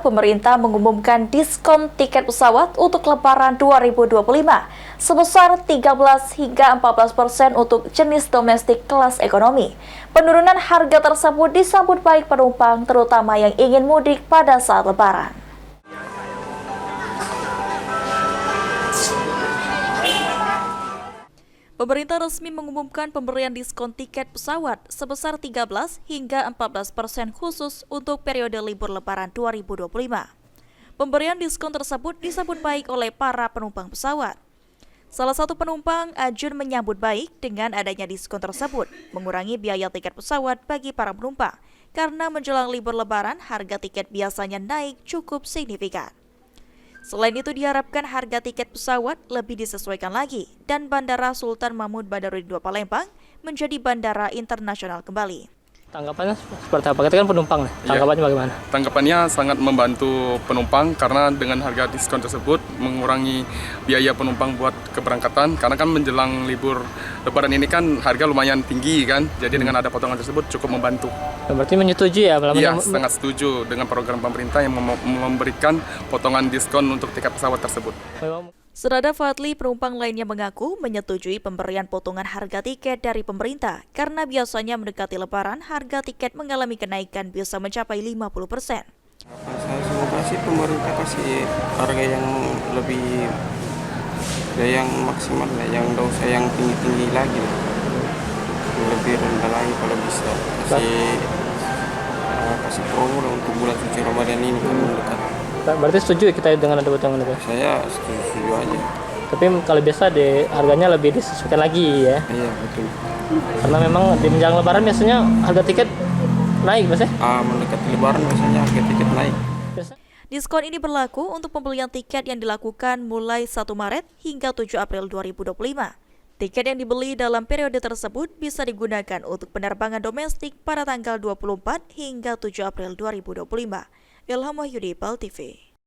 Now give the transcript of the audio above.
pemerintah mengumumkan diskon tiket pesawat untuk Lebaran 2025 sebesar 13 hingga 14% untuk jenis domestik kelas ekonomi. Penurunan harga tersebut disambut baik penumpang, terutama yang ingin mudik pada saat Lebaran. Pemerintah resmi mengumumkan pemberian diskon tiket pesawat sebesar 13 hingga 14% khusus untuk periode libur Lebaran 2025. Pemberian diskon tersebut disambut baik oleh para penumpang pesawat. Salah satu penumpang, Ajun, menyambut baik dengan adanya diskon tersebut, mengurangi biaya tiket pesawat bagi para penumpang, karena menjelang libur Lebaran harga tiket biasanya naik cukup signifikan. Selain itu diharapkan harga tiket pesawat lebih disesuaikan lagi dan Bandara Sultan Mahmud Badarudin II Palembang menjadi bandara internasional kembali. Tanggapannya seperti apa? Kita kan penumpang, tanggapannya bagaimana? Tanggapannya sangat membantu penumpang karena dengan harga diskon tersebut mengurangi biaya penumpang buat keberangkatan, karena kan menjelang libur Lebaran ini kan harga lumayan tinggi kan, jadi dengan ada potongan tersebut cukup membantu. Berarti menyetujui ya? Iya, sangat setuju dengan program pemerintah yang memberikan potongan diskon untuk tiket pesawat tersebut. Serada Fadli, penumpang lainnya mengaku menyetujui pemberian potongan harga tiket dari pemerintah karena biasanya mendekati Lebaran harga tiket mengalami kenaikan bisa mencapai 50%. Saya semoga sih pemerintah kasih harga yang lebih yang maksimal lah, yang nggak usah yang tinggi-tinggi lagi lah. Lebih rendah lagi kalau bisa kasih promo lah untuk bulan suci Ramadan ini kan mendekat. Berarti setuju kita dengan ada potongan itu? Saya setuju aja. Tapi kalau biasa harganya lebih disesuaikan lagi ya? Iya, betul. Karena memang di menjelang Lebaran biasanya harga tiket naik Mas ya? Mendekati Lebaran biasanya harga tiket naik. Diskon ini berlaku untuk pembelian tiket yang dilakukan mulai 1 Maret hingga 7 April 2025. Tiket yang dibeli dalam periode tersebut bisa digunakan untuk penerbangan domestik pada tanggal 24 hingga 7 April 2025. Ilham Wahyudi, PAL TV.